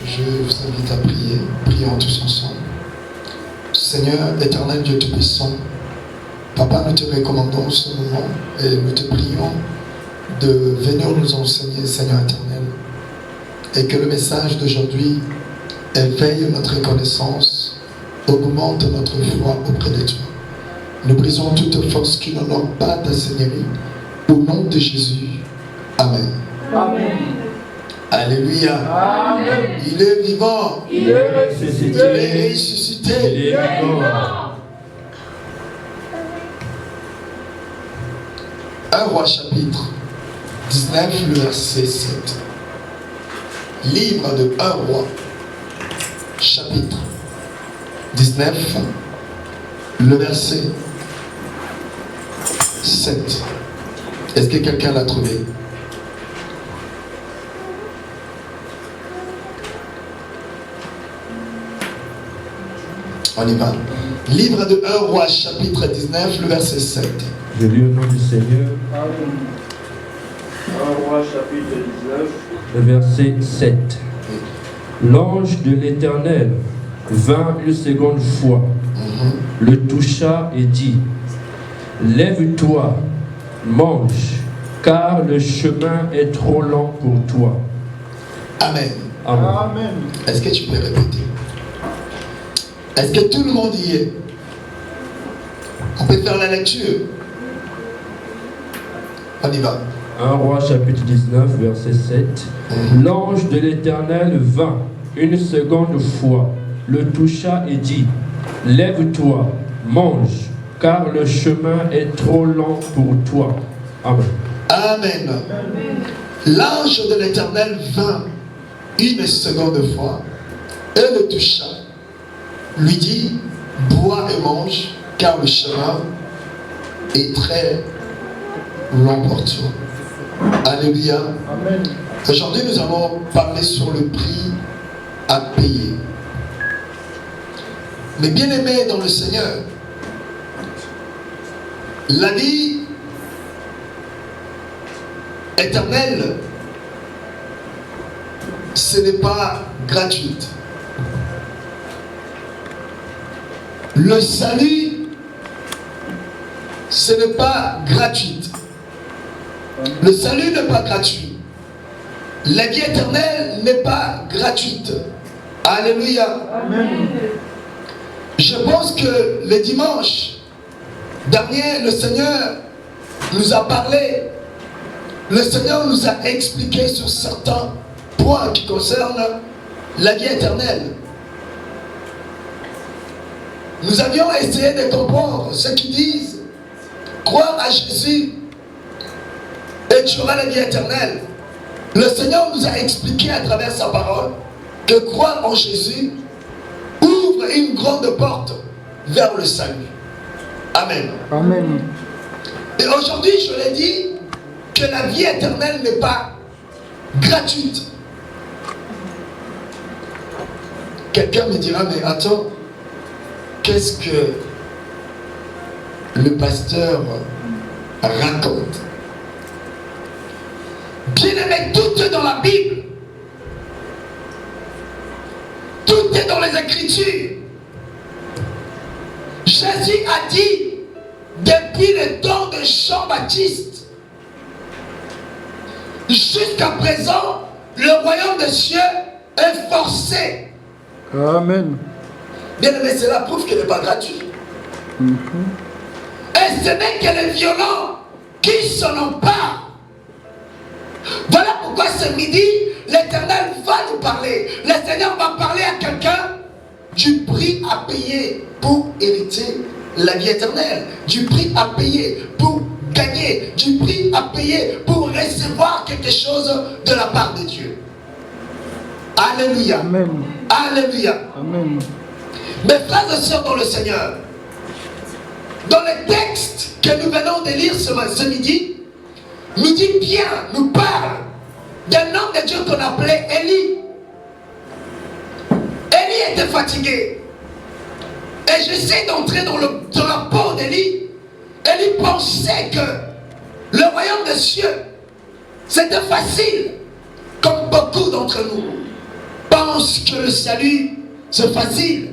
Je vous invite à prier. Prions tous ensemble. Seigneur, éternel Dieu Tout-Puissant, Papa, nous te recommandons ce moment et nous te prions de venir nous enseigner, Seigneur éternel, et que le message d'aujourd'hui éveille notre connaissance, augmente notre foi auprès de toi. Nous brisons toute force qui n'honore pas ta Seigneurie, au nom de Jésus. Amen. Amen. Alléluia. Amen. Il est vivant. Il est ressuscité. Il est ressuscité. Il est vivant. 1 Roi chapitre 19, le verset 7. Livre de 1 Roi chapitre 19, le verset 7. Est-ce que quelqu'un l'a trouvé? On y va. Livre de 1 Roi chapitre 19, le verset 7. Je lis au nom du Seigneur. Amen. 1 Roi chapitre 19. Le verset 7. L'ange de l'Éternel vint une seconde fois, le toucha et dit: Lève-toi, mange, car le chemin est trop long pour toi. Amen. Amen. Amen. Est-ce que tu peux répéter? Est-ce que tout le monde y est? On peut faire la lecture. On y va. 1 Roi chapitre 19, verset 7. L'ange de l'Éternel vint une seconde fois, le toucha et dit: Lève-toi, mange, car le chemin est trop long pour toi. Amen. Amen. L'ange de l'Éternel vint une seconde fois et le toucha, lui dit: bois et mange, car le chemin est très long pour toi. Alléluia. Amen. Aujourd'hui, nous allons parler sur le prix à payer. Mais bien aimés dans le Seigneur, la vie éternelle, ce n'est pas gratuite. Le salut, ce n'est pas gratuit. Le salut n'est pas gratuit. La vie éternelle n'est pas gratuite. Alléluia. Amen. Je pense que le dimanche dernier, le Seigneur nous a parlé. Le Seigneur nous a expliqué sur certains points qui concernent la vie éternelle. Nous avions essayé de comprendre ceux qui disent croire à Jésus et tu auras la vie éternelle. Le Seigneur nous a expliqué à travers sa parole que croire en Jésus ouvre une grande porte vers le salut. Amen. Amen. Et aujourd'hui, je l'ai dit, que la vie éternelle n'est pas gratuite. Quelqu'un me dira, mais attends, qu'est-ce que le pasteur raconte? Bien aimé, tout est dans la Bible. Tout est dans les Écritures. Jésus a dit, depuis le temps de Jean-Baptiste, jusqu'à présent, le royaume des cieux est forcé. Amen. Bien aimé, cela prouve qu'il n'est pas gratuit. Et ce n'est que les violents qui s'en emparent. Voilà pourquoi ce midi, l'Éternel va nous parler. Le Seigneur va parler à quelqu'un du prix à payer pour hériter la vie éternelle, du prix à payer pour gagner, du prix à payer pour recevoir quelque chose de la part de Dieu. Alléluia. Amen. Alléluia. Amen. Mes frères et sœurs dans le Seigneur, dans les textes que nous venons de lire ce midi, nous dit bien, nous parle d'un homme de Dieu qu'on appelait Élie. Élie était fatigué. Et j'essaie d'entrer dans la peau d'Élie. Élie pensait que le royaume des cieux, c'était facile, comme beaucoup d'entre nous. pensent que le salut, c'est facile.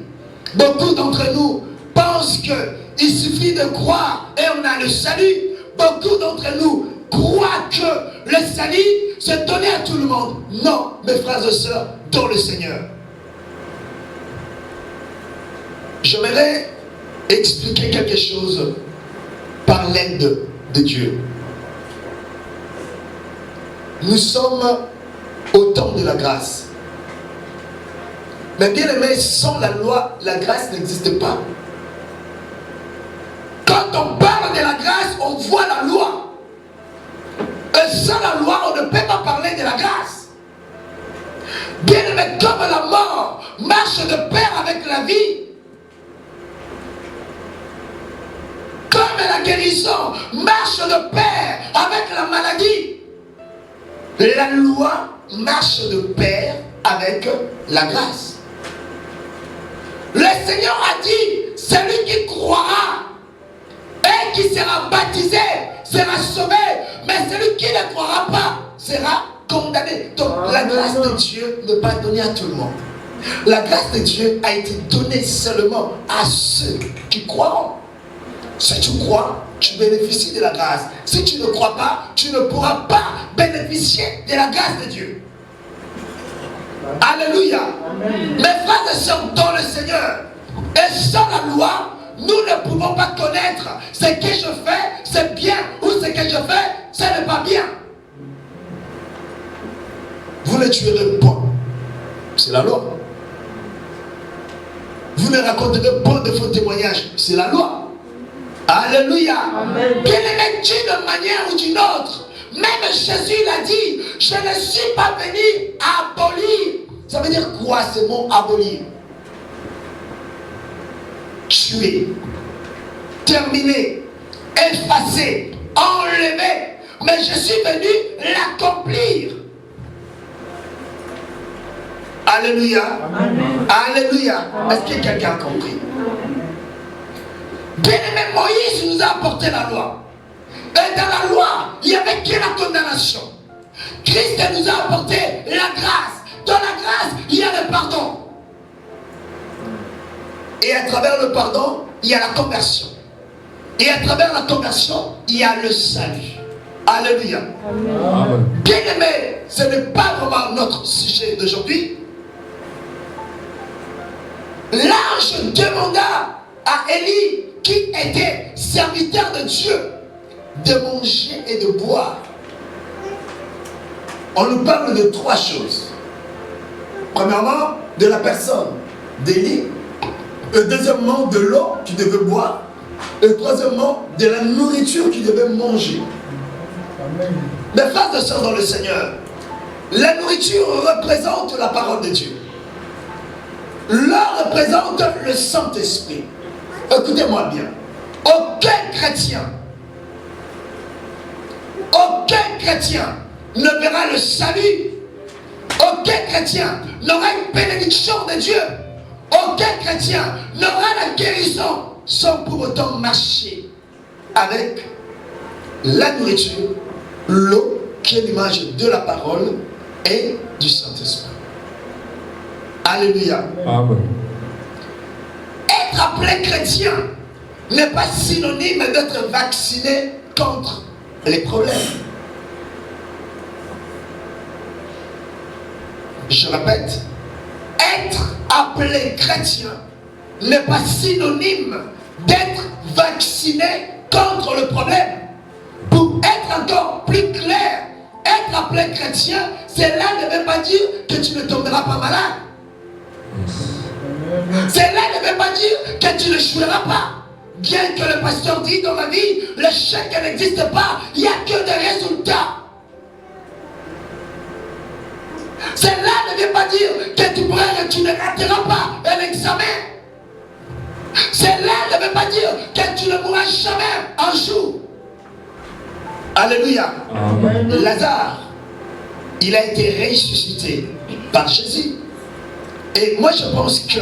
Beaucoup d'entre nous pensent qu'il suffit de croire et on a le salut. Beaucoup d'entre nous croient que le salut, c'est donné à tout le monde. Non, mes frères et sœurs, dans le Seigneur. J'aimerais expliquer quelque chose par l'aide de Dieu. Nous sommes au temps de la grâce. Mais bien aimé, sans la loi, la grâce n'existe pas. Quand on parle de la grâce, on voit la loi. Et sans la loi, on ne peut pas parler de la grâce. Bien aimé, comme la mort marche de pair avec la vie, comme la guérison marche de pair avec la maladie, la loi marche de pair avec la grâce. Le Seigneur a dit, celui qui croira et qui sera baptisé sera sauvé, mais celui qui ne croira pas sera condamné. Donc la grâce de Dieu n'est pas donnée à tout le monde. La grâce de Dieu a été donnée seulement à ceux qui croiront. Si tu crois, tu bénéficies de la grâce. Si tu ne crois pas, tu ne pourras pas bénéficier de la grâce de Dieu. Alléluia. Mes frères et sœurs dans le Seigneur, et sans la loi, nous ne pouvons pas connaître ce que je fais, c'est bien, ou ce que je fais, ce n'est pas bien. Vous ne tuerez pas, c'est la loi. Vous ne raconterez pas de faux témoignages, c'est la loi. Alléluia. Bien aimé, d'une manière ou d'une autre, même Jésus l'a dit, je ne suis pas venu abolir. Ça veut dire quoi ce mot abolir? Tuer, terminer, effacer, enlever. Mais je suis venu l'accomplir. Alléluia. Amen. Alléluia. Est-ce que quelqu'un a compris? Bien aimé, Moïse nous a apporté la loi. Et dans la loi, il n'y avait que la condamnation. Christ nous a apporté la grâce. Dans la grâce, il y a le pardon. Et à travers le pardon, il y a la conversion. Et à travers la conversion, il y a le salut. Alléluia. Amen. Bien aimé, ce n'est pas vraiment notre sujet d'aujourd'hui. L'ange demanda à Élie, qui était serviteur de Dieu, de manger et de boire. On nous parle de trois choses. Premièrement, de la personne d'Élie. Deuxièmement, de l'eau qu'il devait boire. Et troisièmement, de la nourriture qu'il devait manger. Amen. Mes frères et sœurs dans le Seigneur, la nourriture représente la parole de Dieu. L'eau représente le Saint-Esprit. Écoutez-moi bien. Aucun chrétien ne verra le salut. Aucun chrétien n'aura une bénédiction de Dieu. Aucun chrétien n'aura la guérison sans pour autant marcher avec la nourriture, l'eau qui est l'image de la parole et du Saint-Esprit. Alléluia. Amen. Être appelé chrétien n'est pas synonyme d'être vacciné contre les problèmes. Je répète, être appelé chrétien n'est pas synonyme d'être vacciné contre le problème. Pour être encore plus clair, être appelé chrétien, cela ne veut pas dire que tu ne tomberas pas malade. Cela ne veut pas dire que tu ne joueras pas. Bien que le pasteur dit dans ma vie, l'échec n'existe pas, il n'y a que des résultats. Cela ne veut pas dire que tu ne rateras pas un examen. Cela ne veut pas dire que tu ne mourras jamais un jour. Alléluia. Amen. Lazare, il a été ressuscité par Jésus. Et moi je pense que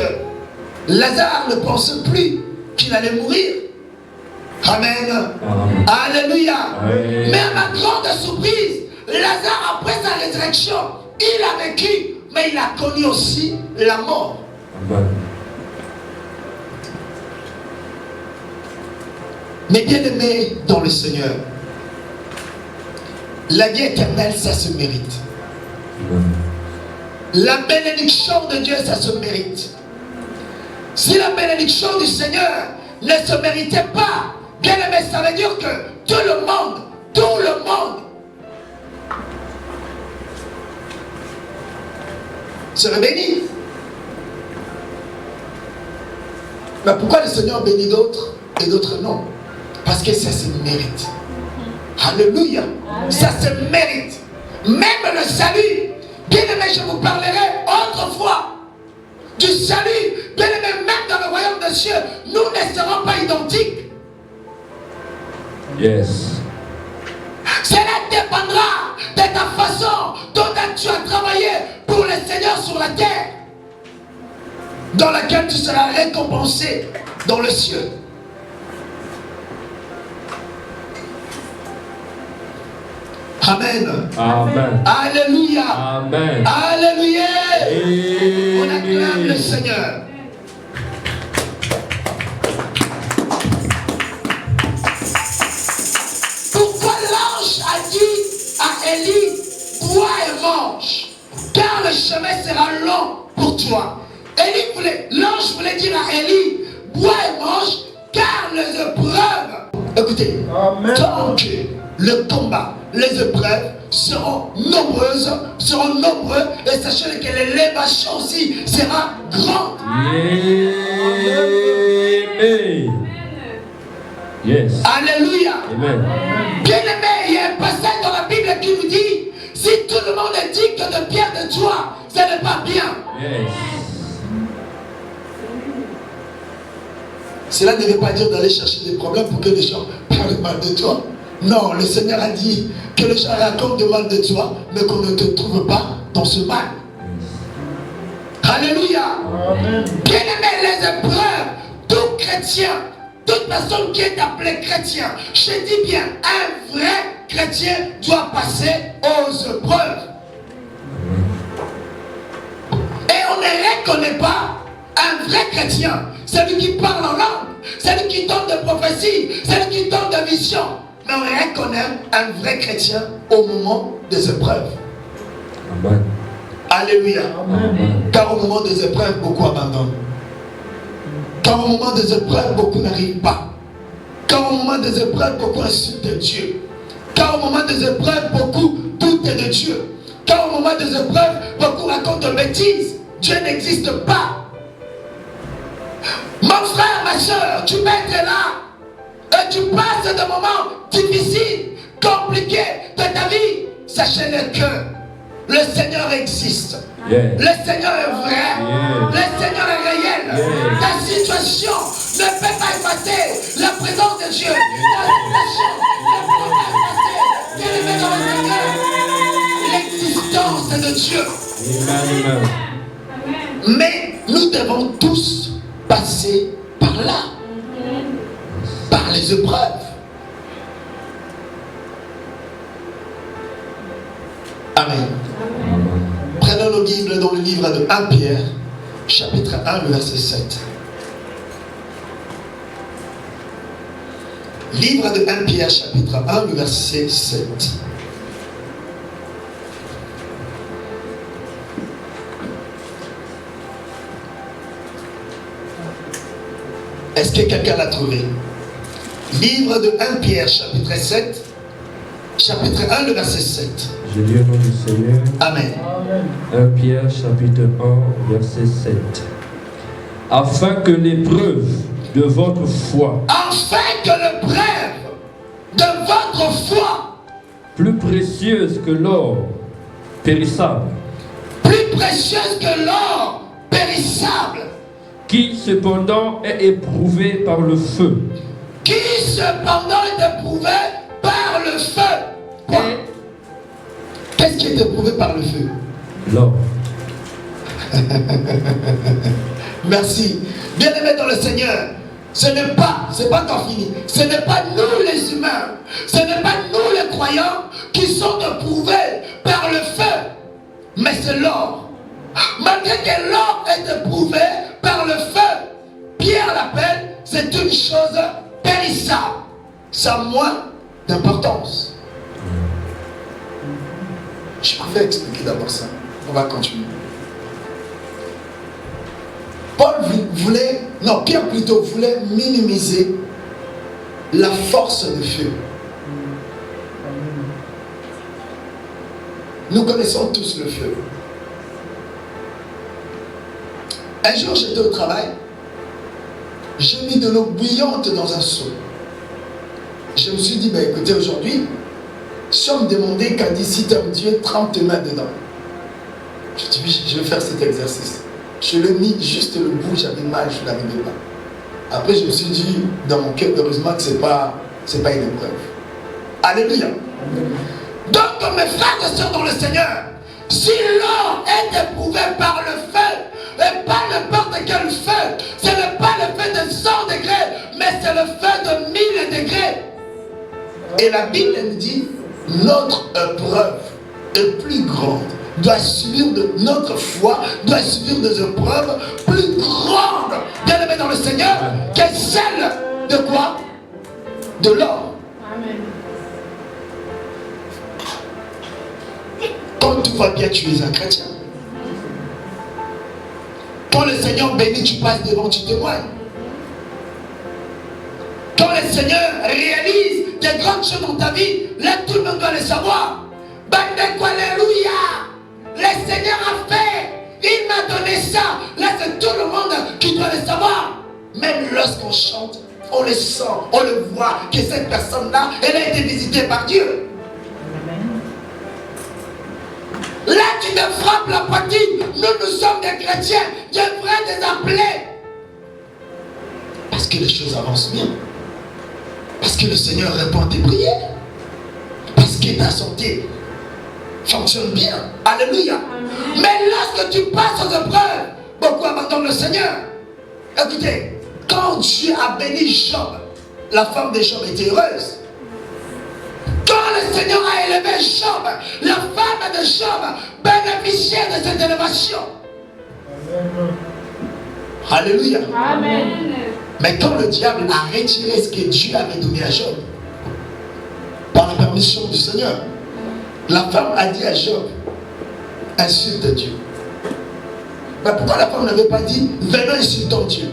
Lazare ne pensait plus qu'il allait mourir. Amen. Amen. Alléluia. Amen. Mais à ma grande surprise, Lazare, après sa résurrection, il a vécu mais il a connu aussi la mort. Amen. Mais bien aimé dans le Seigneur, la vie éternelle, ça se mérite. Amen. La bénédiction de Dieu, ça se mérite. Si la bénédiction du Seigneur ne se méritait pas, bien aimé, ça veut dire que tout le monde serait béni. Mais pourquoi le Seigneur bénit d'autres et d'autres non? Parce que ça se mérite. Alléluia. Ça se mérite. Même le salut. Bien aimé, je vous parlerai autrefois du salut. Bien aimé, même dans le royaume des cieux, nous ne serons pas identiques. Yes. Cela dépendra de ta façon dont tu as travaillé pour le Seigneur sur la terre, dans laquelle tu seras récompensé dans le ciel. Amen. Amen. Alléluia. Amen. Alléluia. Amen. On acclame le Seigneur. Pourquoi l'ange a dit à Élie, bois et mange, car le chemin sera long pour toi. L'ange voulait dire à Élie, bois et mange, car les épreuves, écoutez, tant que le combat, les épreuves seront nombreux, et sachez que l'élévation aussi sera grande. Amen. Yes. Alléluia. Amen. Bien aimé, il y a un passage dans la Bible qui nous dit, si tout le monde est digne de pierre de toi, ce n'est pas bien. Yes. Cela ne veut pas dire d'aller chercher des problèmes pour que les gens parlent mal de toi. Non, le Seigneur a dit que les gens racontent du mal de toi, mais qu'on ne te trouve pas dans ce mal. Alléluia. Amen. Bien aimé, les épreuves, tout chrétien, toute personne qui est appelée chrétien, je dis bien, un vrai chrétien doit passer aux épreuves. Et on ne reconnaît pas un vrai chrétien, celui qui parle en langue, celui qui donne des prophéties, celui qui donne des visions. Mais on reconnaît un vrai chrétien au moment des épreuves. Amen. Alléluia. Amen. Car au moment des épreuves, beaucoup abandonnent. Car au moment des épreuves, beaucoup n'arrivent pas. Car au moment des épreuves, beaucoup insultent Dieu. Car au moment des épreuves, beaucoup doutent de Dieu. Car au moment des épreuves, beaucoup racontent de bêtises. Dieu n'existe pas. Mon frère, ma soeur, tu peux être là et tu passes des moments difficiles, compliqués de ta vie. Sachez-le que le Seigneur existe. Yes. Le Seigneur est vrai. Yes. Le Seigneur est réel. Yes. Ta situation ne peut pas effacer la présence de Dieu. Ta situation ne peut pas effacer qu'elle est dans le Seigneur. L'existence de Dieu. Amen. Mais nous devons tous passer par là. Par les épreuves. Amen. Prenons nos Bibles dans le livre de 1 Pierre, chapitre 1, le verset 7. Livre de 1 Pierre, chapitre 1, le verset 7. Est-ce que quelqu'un l'a trouvé? Livre de 1 Pierre, chapitre 7, chapitre 1, le verset 7. Je lis au nom du Seigneur. Amen. 1 Pierre chapitre 1 verset 7. Afin que l'épreuve de votre foi, Afin que l'épreuve de votre foi, plus précieuse que l'or périssable, plus précieuse que l'or périssable, qui cependant est éprouvée par le feu, qui cependant est éprouvé par le feu. Quoi? Qu'est-ce qui est éprouvé par le feu? l'or. Merci. Bien-aimés dans le Seigneur, c'est pas encore fini. Ce n'est pas nous les humains, ce n'est pas nous les croyants qui sont éprouvés par le feu, mais c'est l'or. Malgré que l'or est éprouvé par le feu, Pierre l'appelle, c'est une chose périssable. Ça a moins d'importance. Je préfère expliquer d'abord ça. On va continuer. Pierre plutôt voulait minimiser la force du feu. Nous connaissons tous le feu. Un jour, j'étais au travail. J'ai mis de l'eau bouillante dans un seau. Je me suis dit, ben écoutez, aujourd'hui, si on me demandait qu'à d'ici Dieu, trempe tes mains dedans. Je dis, oui, je vais faire cet exercice. Je l'ai mis juste le bout, j'avais mal, je n'arrivais pas. Après, je me suis dit, dans mon cœur, heureusement que ce n'est pas une épreuve. Alléluia. Donc, mes frères et sœurs dans le Seigneur, si l'or est éprouvé par le feu, et pas n'importe quel feu, ce n'est pas le feu de 100 degrés, mais c'est le feu de 1000 degrés. Et la Bible nous dit, notre épreuve est plus grande, doit subir notre foi, doit subir des épreuves plus grandes, bien aimés dans le Seigneur, que celle de quoi? De l'or. Amen. Quand tout va bien, tu es un chrétien. Quand le Seigneur bénit, tu passes devant, tu témoignes. Quand le Seigneur réalise des grandes choses dans ta vie, là tout le monde doit le savoir. Bandeko, alléluia. Le Seigneur a fait, il m'a donné ça. Là c'est tout le monde qui doit le savoir. Même lorsqu'on chante, on le sent, on le voit, que cette personne-là, elle a été visitée par Dieu. Là, tu te frappes la poitrine. Nous sommes des chrétiens, des vrais, des appelés. Parce que les choses avancent bien. Parce que le Seigneur répond à tes prières. Parce que ta santé fonctionne bien. Alléluia. Mais lorsque tu passes aux épreuves, beaucoup abandonnent le Seigneur. Écoutez, quand Dieu a béni Job, la femme de Job était heureuse. Quand le Seigneur a élevé Job, la femme de Job bénéficiait de cette élévation. Amen. Alléluia. Amen. Mais quand le diable a retiré ce que Dieu avait donné à Job, par la permission du Seigneur, la femme a dit à Job, insulte Dieu. Mais pourquoi la femme n'avait pas dit, venons insultons Dieu?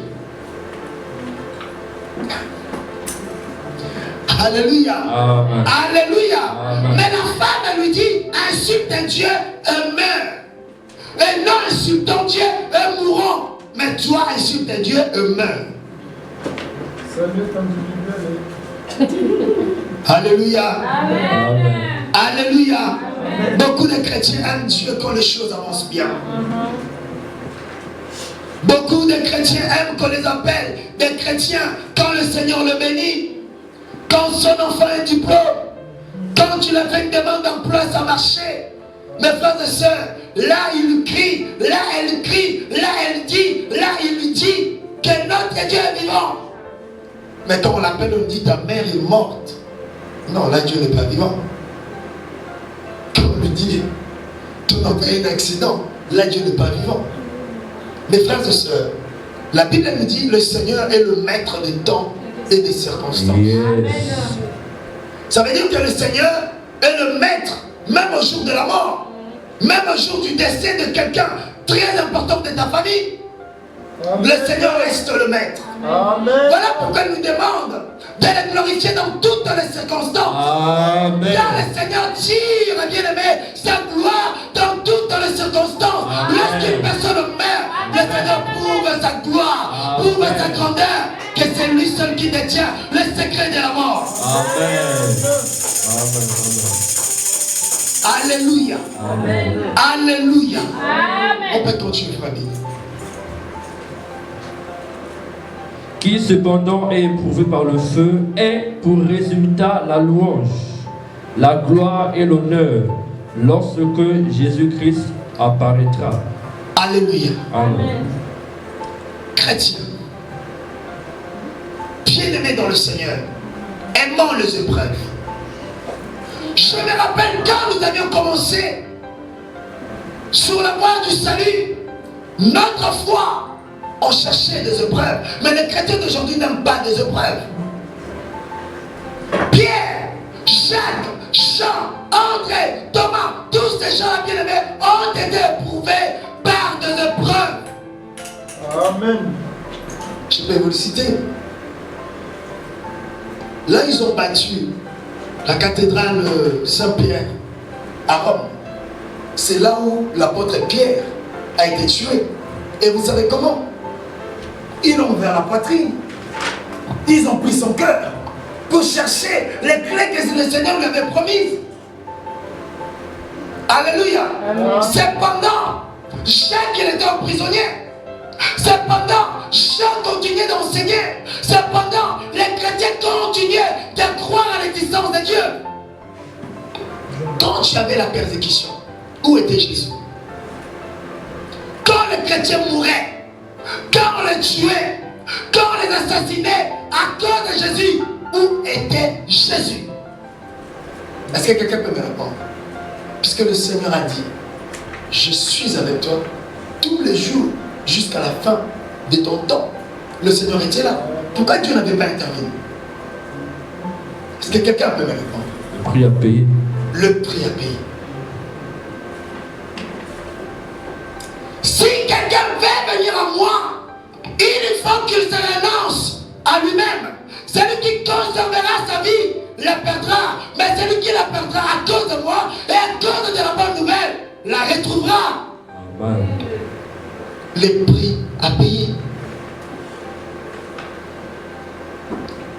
Alléluia. Amen. Alléluia. Amen. Mais la femme lui dit, insulte Dieu et meurs. Et non insultons Dieu et mourons. Mais toi insulte Dieu et meurs. Alléluia. Amen. Alléluia. Amen. Beaucoup de chrétiens aiment Dieu quand les choses avancent bien. Beaucoup de chrétiens aiment qu'on les appelle des chrétiens quand le Seigneur le bénit. Quand son enfant est diplôme, quand tu lui fais une demande d'emploi, ça marchait. Mes frères et sœurs, là il crie, là elle crie, là elle dit, là il lui dit que notre Dieu est vivant. Mais quand on l'appelle, on dit ta mère est morte. Non, là Dieu n'est pas vivant. Quand on lui dit ton enfant a eu un accident, là Dieu n'est pas vivant. Mes frères et sœurs, la Bible nous dit le Seigneur est le maître des temps et des circonstances. Yes. Ça veut dire que le Seigneur est le maître, même au jour de la mort, même au jour du décès de quelqu'un très important de ta famille. Amen. Le Seigneur reste le maître. Amen. Voilà pourquoi il nous demande de le glorifier dans toutes les circonstances. Amen. Car le Seigneur tire, bien aimé, sa gloire dans toutes les circonstances. Amen. Lorsqu'une personne meurt, le Seigneur prouve sa gloire, Amen. prouve sa grandeur, que c'est lui seul qui détient le secret de la mort. Amen. Amen. Alléluia. Amen. Alléluia. On Amen. peut continuer, frère. Qui cependant est éprouvé par le feu est pour résultat la louange, la gloire et l'honneur lorsque Jésus-Christ apparaîtra. Alléluia. Amen. Chrétien, bien-aimé dans le Seigneur, aimons les épreuves. Je me rappelle quand nous avions commencé sur la voie du salut, Notre foi, on cherchait des épreuves. Mais les chrétiens d'aujourd'hui n'aiment pas des épreuves. Pierre, Jacques, Jean, André, Thomas, tous ces gens bien-aimés ont été éprouvés par des épreuves. Amen. Je peux vous le citer. Là, ils ont battu la cathédrale Saint-Pierre à Rome. C'est là où l'apôtre Pierre a été tué. Et vous savez comment? Ils l'ont ouvert la poitrine. Ils ont pris son cœur pour chercher les clés que le Seigneur lui avait promises. Alléluia. Cependant, Jacques, il était un prisonnier. Cependant, Jean continuait d'enseigner. Cependant, les chrétiens continuaient de croire à l'existence de Dieu. Quand tu avais la persécution, où était Jésus? Quand les chrétiens mouraient, quand on les tuait, quand on les assassinait à cause de Jésus, où était Jésus? Est-ce que quelqu'un peut me répondre? Puisque le Seigneur a dit, je suis avec toi tous les jours jusqu'à la fin de ton temps. Le Seigneur était là. Pourquoi Dieu n'avait pas intervenu? Est-ce que quelqu'un peut me répondre? Le prix à payer. Le prix à payer. Si quelqu'un veut venir à moi, il faut qu'il se renonce à lui-même. Celui qui conservera sa vie la perdra, mais celui qui la perdra à cause de moi et à cause de la bonne nouvelle la retrouvera. Amen. Les prix à payer.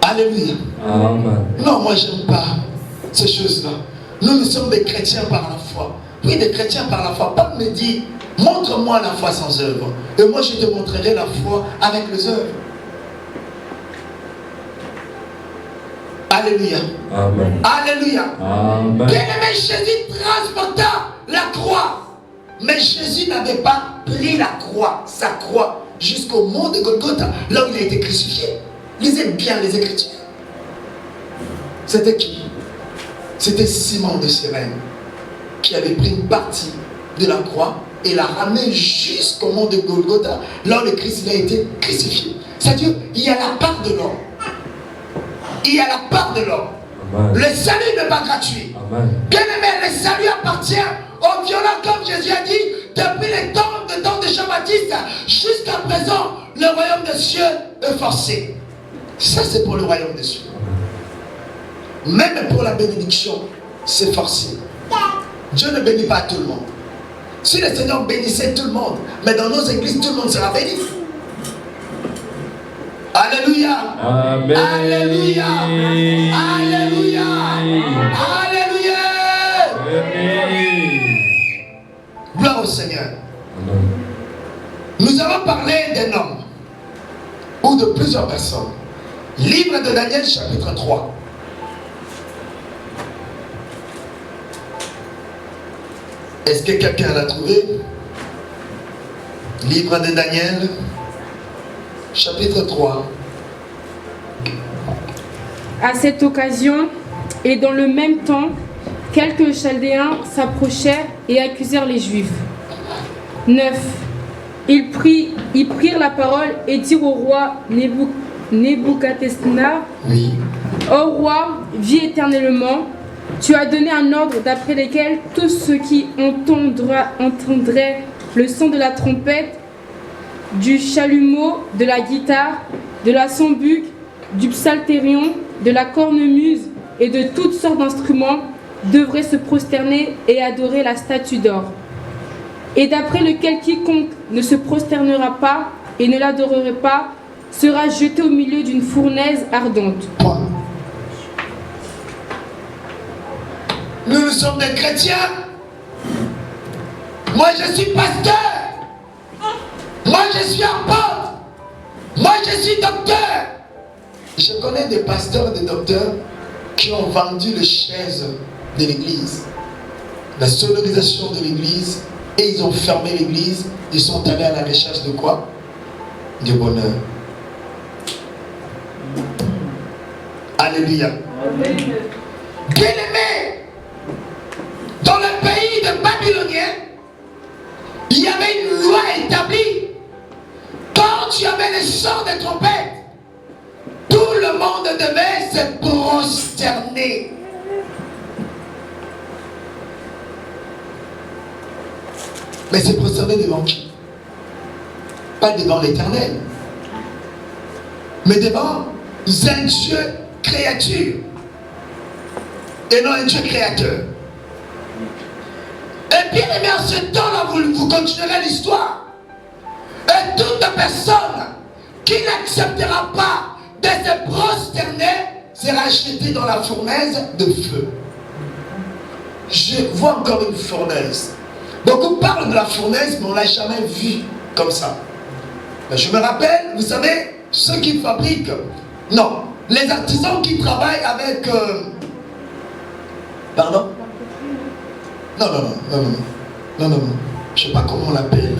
Alléluia. Amen. Non, moi j'aime pas ces choses-là. Nous sommes des chrétiens par la foi. Oui, des chrétiens par la foi. Paul me dit, montre-moi la foi sans œuvre. Et moi je te montrerai la foi avec les œuvres. Alléluia. Amen. Alléluia. Amen. Bien-aimé, Jésus transporta la croix. Mais Jésus n'avait pas pris la croix, sa croix, jusqu'au mont de Golgotha, là où il a été crucifié. Lisez bien les Écritures. C'était qui? C'était Simon de Cyrène, qui avait pris une partie de la croix et l'a ramené jusqu'au mont de Golgotha, là où le Christ a été crucifié. C'est-à-dire, il y a la part de l'homme. Il y a la part de l'homme. Le salut n'est pas gratuit. Amen. Bien aimé, le salut appartient aux violents, comme Jésus a dit, depuis les temps de Jean-Baptiste jusqu'à présent, le royaume des cieux est forcé. Ça, c'est pour le royaume des cieux. Même pour la bénédiction, c'est forcé. Dieu ne bénit pas tout le monde. Si le Seigneur bénissait tout le monde, mais dans nos églises, tout le monde sera béni. Alléluia. Amen. Alléluia. Alléluia. Alléluia. Amen. Gloire au Seigneur. Amen. Nous avons parlé d'un homme ou de plusieurs personnes. Livre de Daniel chapitre 3. Est-ce que quelqu'un l'a trouvé? Livre de Daniel chapitre 3. À cette occasion, et dans le même temps, quelques Chaldéens s'approchèrent et accusèrent les Juifs. 9. Ils prirent la parole et dirent au roi Nebuchadnezzar, Oui. Ô roi, vis éternellement, tu as donné un ordre d'après lequel tous ceux qui entendraient le son de la trompette, du chalumeau, de la guitare, de la sambuc, du psalterion, de la cornemuse et de toutes sortes d'instruments devraient se prosterner et adorer la statue d'or. Et d'après lequel quiconque ne se prosternera pas et ne l'adorerait pas sera jeté au milieu d'une fournaise ardente. Point. Nous sommes des chrétiens. Moi je suis pasteur. Moi je suis apôtre. Moi je suis docteur. Je connais des pasteurs et des docteurs qui ont vendu les chaises de l'église, la sonorisation de l'église, et ils ont fermé l'église. Ils sont allés à la recherche de quoi? Du bonheur. Alléluia. Bien-aimés, dans le pays de Babyloniens, il y avait une loi établie chant de trompette, tout le monde devait se prosterner. Mais se prosterner devant qui? Pas devant l'Éternel, mais devant un Dieu créature et non un Dieu créateur. Et bien aimé, en ce temps-là, vous continuerez l'histoire. Et toute personne qui n'acceptera pas de se prosterner sera jetée dans la fournaise de feu. Je vois encore une fournaise. Beaucoup parlent de la fournaise, mais on ne l'a jamais vue comme ça. Mais je me rappelle, vous savez, ceux qui fabriquent, non, les artisans qui travaillent avec... pardon? Non, je ne sais pas comment on l'appelle.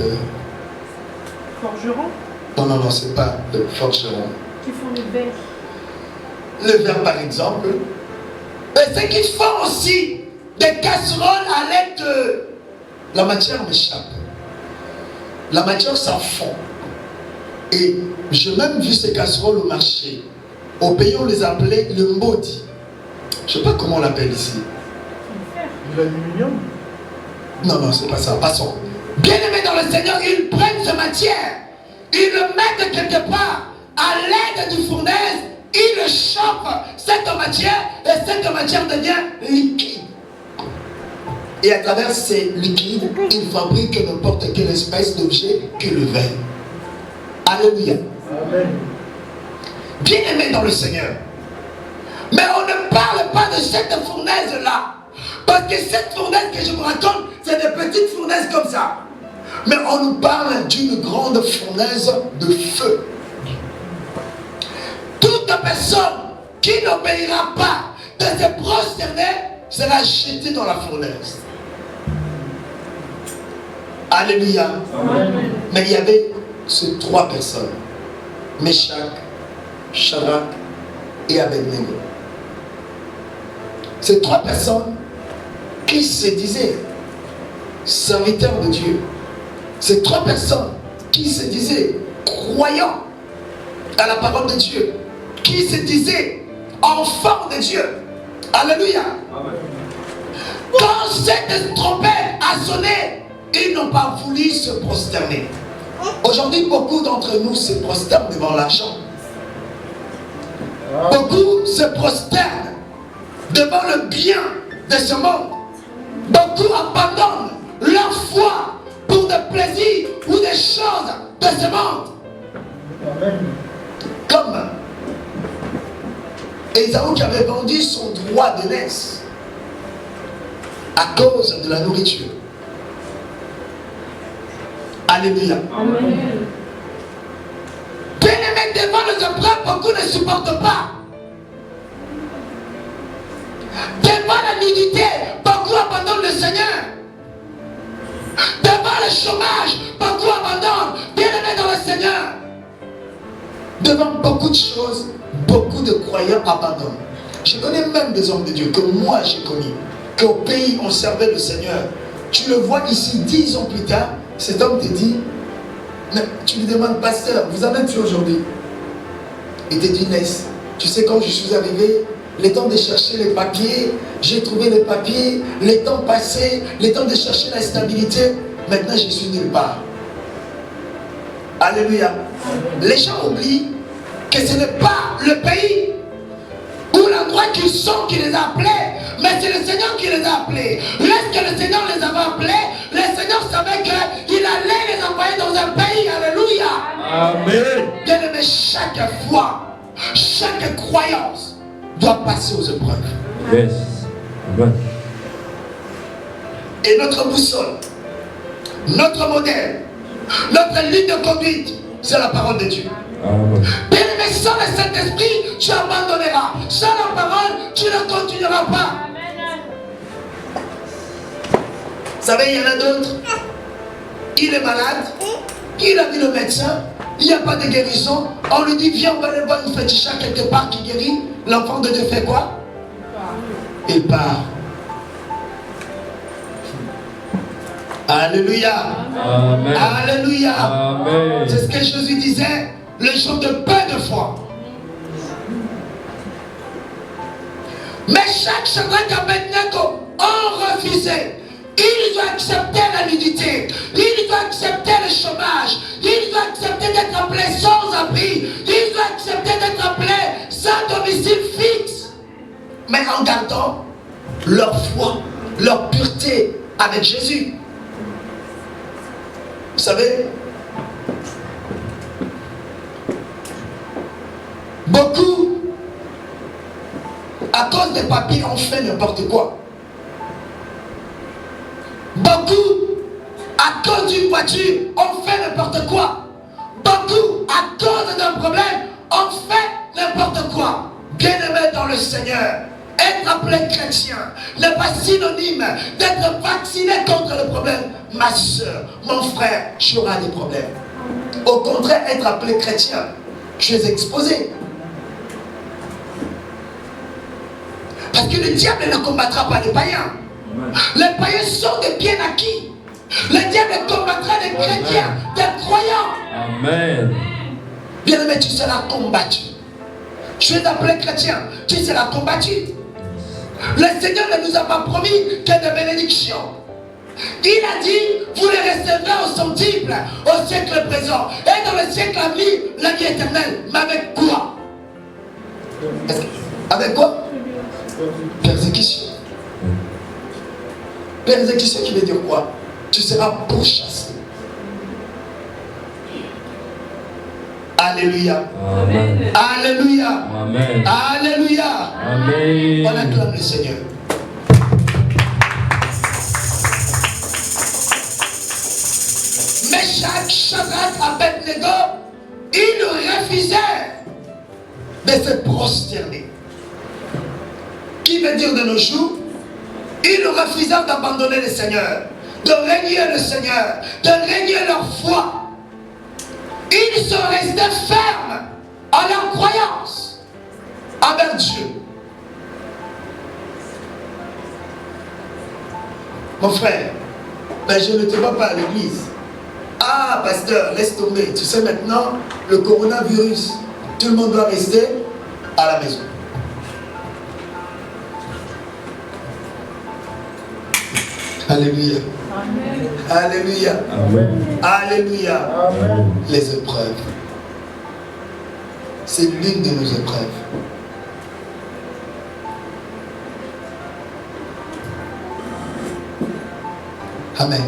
Forgeron? Non, c'est pas le forgeron. Qui font le verre. Le verre, par exemple. Et ceux qui font aussi des casseroles à l'aide de... La matière m'échappe. La matière s'en fond. Et j'ai même vu ces casseroles au marché. Au pays, on les appelait le maudit. Je ne sais pas comment on l'appelle ici. L'aluminium? Non, c'est pas ça. Passons. Bien aimé dans le Seigneur, ils prennent cette matière, ils le mettent quelque part à l'aide du fournaise, ils chauffent cette matière et cette matière devient liquide. Et à travers ces liquides, ils fabriquent n'importe quelle espèce d'objet que le vin. Alléluia. Amen. Bien aimé dans le Seigneur. Mais on ne parle pas de cette fournaise-là. Parce que cette fournaise que je vous raconte, c'est des petites fournaises comme ça. Mais on nous parle d'une grande fournaise de feu. Toute personne qui n'obéira pas de se prosterner sera jetée dans la fournaise. Alléluia. Amen. Mais il y avait ces trois personnes. Meshach, Shadrach et Abednego. Ces trois personnes qui se disaient serviteurs de Dieu. Ces trois personnes qui se disaient croyants à la parole de Dieu. Qui se disaient enfants de Dieu. Alléluia. Amen. Quand cette trompette a sonné, ils n'ont pas voulu se prosterner. Aujourd'hui, beaucoup d'entre nous se prosternent devant l'argent. Beaucoup se prosternent devant le bien de ce monde. Beaucoup abandonnent leur foi pour des plaisirs ou des choses de ce monde. Amen. Comme Ésaü qui avait vendu son droit de naissance à cause de la nourriture. Alléluia. Amen. Bien-aimés, devant les épreuves, beaucoup ne supportent pas. Devant la nudité, beaucoup abandonnent le Seigneur. Devant le chômage, beaucoup abandonnent. Bien-aimés dans le Seigneur. Devant beaucoup de choses, beaucoup de croyants abandonnent. Je connais même des hommes de Dieu que moi j'ai connus, qu'au pays on servait le Seigneur. Tu le vois ici 10 ans plus tard, cet homme te dit, mais tu lui demandes, pasteur, vous en êtes où aujourd'hui? Il te dit, laisse. Tu sais, quand je suis arrivé, le temps de chercher les papiers, j'ai trouvé les papiers, le temps passé, le temps de chercher la stabilité, maintenant je suis nulle part. Alléluia. Les gens oublient que ce n'est pas le pays ou l'endroit qu'ils sont qui les a appelés, mais c'est le Seigneur qui les a appelés. Lorsque le Seigneur les avait appelés, le Seigneur savait qu'il allait les envoyer dans un pays. Alléluia. Amen. Bien aimé, chaque foi, chaque croyance doit passer aux épreuves. Yes. Amen. Et notre boussole, notre modèle, notre ligne de conduite, c'est la parole de Dieu. Amen. Bien aimé, sans le Saint-Esprit, tu abandonneras. Sans la parole, tu ne continueras pas. Vous savez, il y en a d'autres. Il est malade. Il a vu le médecin. Il n'y a pas de guérison. On lui dit, viens, on va aller voir une féticheur quelque part qui guérit. L'enfant de Dieu fait quoi? Il part. Alléluia. Amen. Alléluia. Amen. C'est ce que Jésus disait. les gens de peu de foi. Mais chaque Shadrach et Abednego ont refusé. Ils ont accepté la nudité, ils ont accepté le chômage, ils ont accepté d'être appelés sans abri, ils ont accepté d'être appelés sans domicile fixe, mais en gardant leur foi, leur pureté avec Jésus. Vous savez, beaucoup, à cause des papiers, ont fait n'importe quoi. Beaucoup, à cause d'une voiture, ont fait n'importe quoi. Beaucoup, à cause d'un problème, ont fait n'importe quoi. Bien-aimés dans le Seigneur, être appelé chrétien n'est pas synonyme d'être vacciné contre le problème. Ma soeur, mon frère, tu auras des problèmes. Au contraire, être appelé chrétien, tu es exposé. Parce que le diable ne combattra pas les païens. Les païens sont des bien acquis. Le diable combattra des chrétiens, des croyants. Amen. Bien-aimé, tu seras combattu. Tu es appelé chrétien, tu seras combattu. Le Seigneur ne nous a pas promis que des bénédictions. Il a dit, vous les recevrez au centuple, au siècle présent. Et dans le siècle à venir, la vie éternelle. Mais avec quoi? Avec quoi? Persécution. Persécution qui veut dire quoi? Tu seras pourchassé. Alléluia. Amen. Alléluia. Amen. Alléluia. Amen. On acclame le Seigneur. Meshach, Shadrach, Abednego, ils refusaient de se prosterner. Qui veut dire de nos jours, ils refusèrent d'abandonner le Seigneur, de régner le Seigneur, de régner leur foi. Ils sont restés fermes à leur croyance envers Dieu. Mon frère, ben je ne te vois pas à l'église. Ah, pasteur, laisse tomber. Tu sais maintenant, le coronavirus, tout le monde doit rester à la maison. Alléluia. Amen. Alléluia. Amen. Alléluia. Amen. Les épreuves. C'est l'une de nos épreuves. Amen.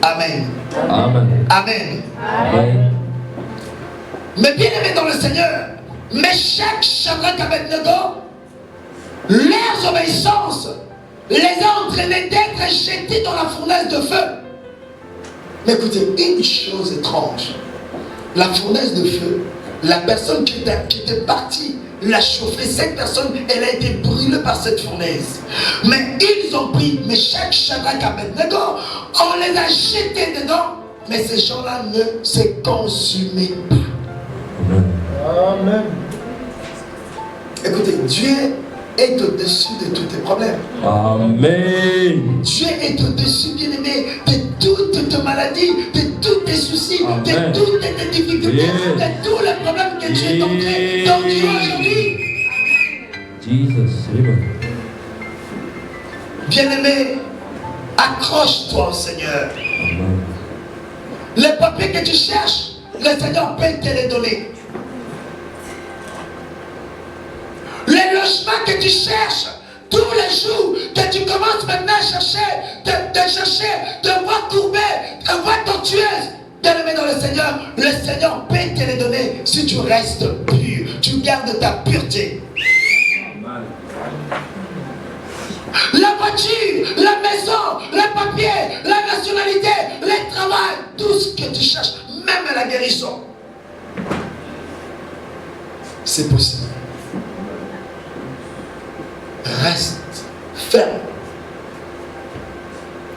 Amen. Amen. Amen. Amen. Mais bien aimés dans le Seigneur, Meshach, Shadrach, Abednego, leurs obéissances les a entraînés d'être jetés dans la fournaise de feu. Mais écoutez, une chose étrange, la fournaise de feu, la personne qui était partie l'a chauffée, cette personne, elle a été brûlée par cette fournaise. Mais ils ont pris Meshach, Shadrach, Abednego, on les a jetés dedans, mais ces gens-là ne se consumaient pas. Amen. Écoutez, Dieu est au-dessus de tous tes problèmes. Amen. Dieu est au-dessus, bien-aimé, de toutes tes maladies, de tous tes soucis, Amen. De toutes tes difficultés, de tous les problèmes que tu es entré dans Dieu aujourd'hui. Jesus. Bien-aimé, accroche-toi au Seigneur. Amen. Les papiers que tu cherches, le Seigneur peut te les donner. Les logements que tu cherches, tous les jours, que tu commences maintenant à chercher, de voix courbée, de voix tortueuse, bien-aimé dans le Seigneur peut te les donner si tu restes pur, tu gardes ta pureté. La voiture, la maison, les papiers, la nationalité, le travail, tout ce que tu cherches, même la guérison, c'est possible. Reste ferme.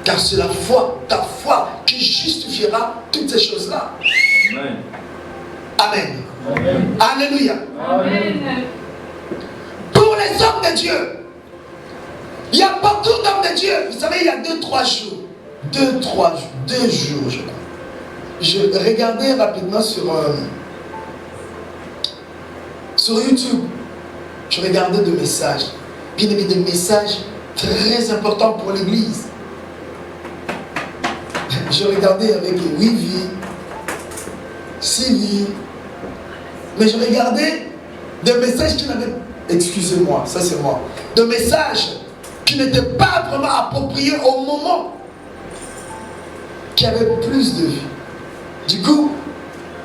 Car c'est la foi, ta foi, qui justifiera toutes ces choses-là. Amen. Amen. Amen. Alléluia. Amen. Pour les hommes de Dieu, il y a beaucoup d'hommes de Dieu. Vous savez, il y a 2-3 jours. 2 jours, je crois. Je regardais rapidement sur Sur YouTube, je regardais des messages. Bien aimé, des messages très importants pour l'église. Je regardais avec 8 vies, 6 vies. Mais je regardais des messages qui n'avaient... Excusez-moi, ça c'est moi. Des messages qui n'étaient pas vraiment appropriés au moment, qui avaient plus de vie. Du coup,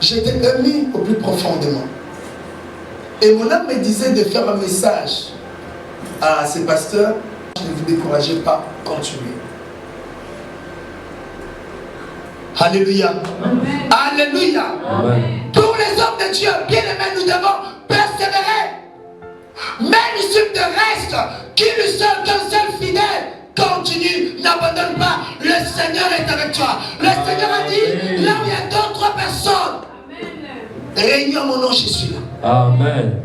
j'étais ému au plus profondément. Et mon âme me disait de faire un message à ces pasteurs. Ne vous découragez pas, continuez. Alléluia. Amen. Alléluia. Amen. Pour les hommes de Dieu, bien aimés, nous devons persévérer. Même sur de reste, qu'un seul fidèle continue, n'abandonne pas. Le Seigneur est avec toi. Le Seigneur a dit, là où il y a 2 ou 3 personnes, réunis en mon nom, je suis là. Amen.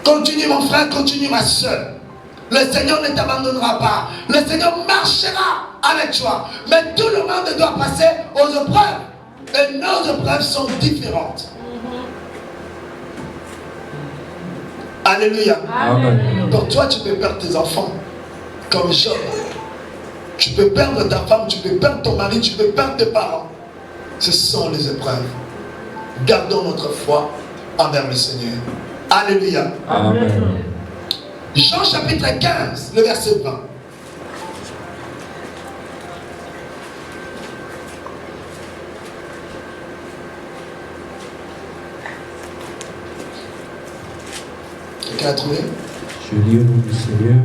Continue mon frère, continue ma soeur. Le Seigneur ne t'abandonnera pas. Le Seigneur marchera avec toi. Mais tout le monde doit passer aux épreuves. Et nos épreuves sont différentes. Alléluia. Amen. Pour toi, tu peux perdre tes enfants. Comme Job. Tu peux perdre ta femme, tu peux perdre ton mari, tu peux perdre tes parents. Ce sont les épreuves. Gardons notre foi envers le Seigneur. Alléluia. Amen. Jean chapitre 15, le verset 20. Quelqu'un a trouvé? Je lis au nom du Seigneur.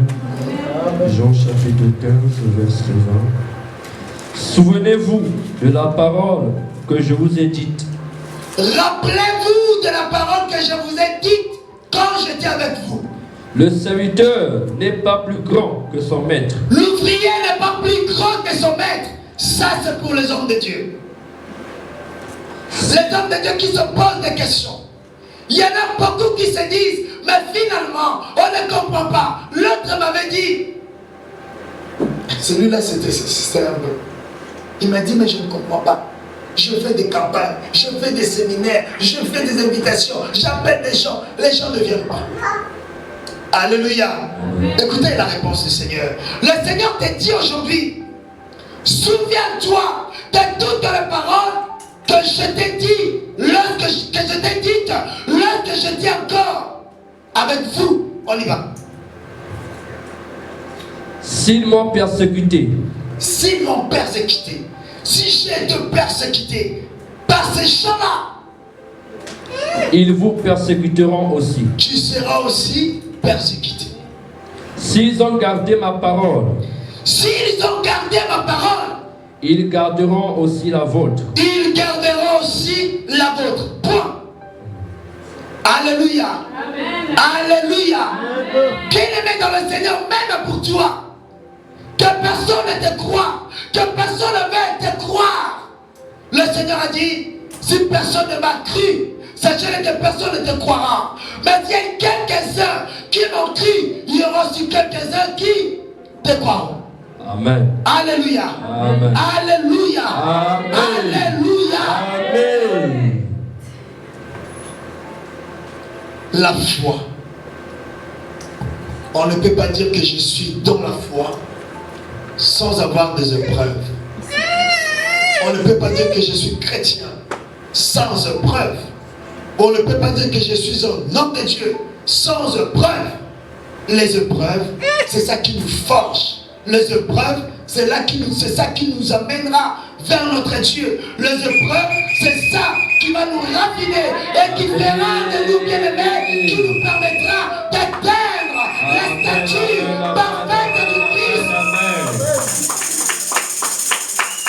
Jean chapitre 15, verset 20. Souvenez-vous de la parole que je vous ai dite. Rappelez-vous de la parole que je vous ai dite quand j'étais avec vous. Le serviteur n'est pas plus grand que son maître. L'ouvrier n'est pas plus grand que son maître. Ça, c'est pour les hommes de Dieu. Les hommes de Dieu qui se posent des questions. Il y en a beaucoup qui se disent, mais finalement, on ne comprend pas. L'autre m'avait dit, celui-là, c'était un peu. Il m'a dit, mais je ne comprends pas. Je fais des campagnes, je fais des séminaires, je fais des invitations, j'appelle des gens, les gens ne viennent pas. Alléluia. Écoutez la réponse du Seigneur. Le Seigneur te dit aujourd'hui, souviens-toi de toutes les paroles que je t'ai dit, lorsque je t'ai dites, lorsque je dis encore avec vous. On y va. S'ils m'ont persécuté, S'ils m'ont persécuté, si j'ai été persécuté par ces gens-là, ils vous persécuteront aussi. tu seras aussi persécuté. S'ils ont gardé ma parole, S'ils ont gardé ma parole, ils garderont aussi la vôtre. ils garderont aussi la vôtre. Point. Alléluia. Amen. Alléluia. Bien-aimé dans le Seigneur, même pour toi, que personne ne te croit, que personne ne veut te croire. Le Seigneur a dit, si personne ne m'a cru, sachez que personne ne te croira. Mais s'il y a quelques-uns qui m'ont cru, il y aura aussi quelques-uns qui te croiront. Amen. Alléluia. Amen. Alléluia. Amen. Alléluia. Amen. La foi. On ne peut pas dire que je suis dans la foi sans avoir des épreuves. On ne peut pas dire que je suis chrétien sans épreuve. On ne peut pas dire que je suis un homme de Dieu sans épreuve. Les épreuves, c'est ça qui nous forge. Les épreuves, c'est ça qui nous amènera vers notre Dieu. Les épreuves, c'est ça qui va nous raffiner et qui fera de nous bien-aimés, qui nous permettra d'atteindre la stature parfaite du Christ.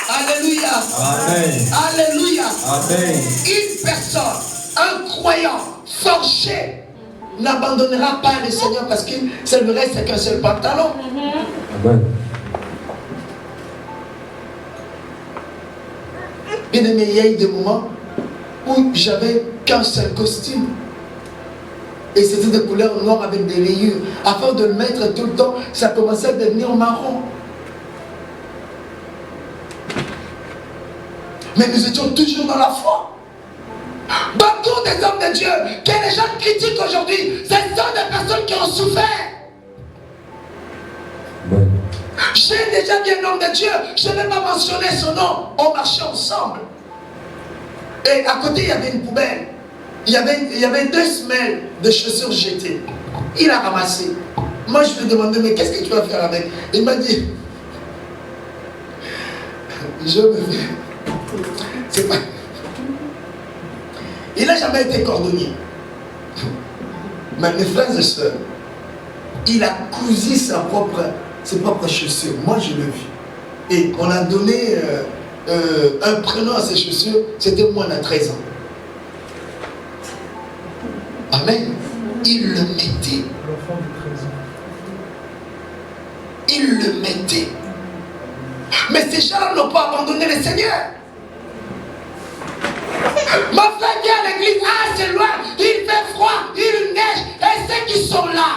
Alléluia. Amen. Alléluia. Amen. Une personne, un croyant forgé, n'abandonnera pas le Seigneur parce qu'il ne reste qu'un seul pantalon. Amen. Bien aimé, il y a eu des moments où j'avais qu'un seul costume. Et c'était de couleur noire avec des rayures. Afin de le mettre tout le temps, ça commençait à devenir marron. Mais nous étions toujours dans la foi. Beaucoup sont des hommes de Dieu que les gens critiquent aujourd'hui. Ce sont des personnes qui ont souffert. J'ai déjà vu un homme de Dieu, je ne vais pas mentionner son nom. On marchait ensemble. Et à côté, il y avait une poubelle. Il y avait 2 semelles de chaussures jetées. Il a ramassé. Moi, je lui ai demandé, mais qu'est-ce que tu vas faire avec? Il m'a dit, je me fais. C'est pas. Il n'a jamais été cordonnier. Mais mes frères et sœurs, il a cousu ses propres chaussures. Moi, je l'ai vu. Et on a donné un prénom à ses chaussures. C'était moi, à 13 ans. Amen. Il le mettait. L'enfant de 13 ans. Il le mettait. Mais ces gens n'ont pas abandonné le Seigneur. Ma frère vient à l'église, ah c'est loin, il fait froid, il neige, et ceux qui sont là,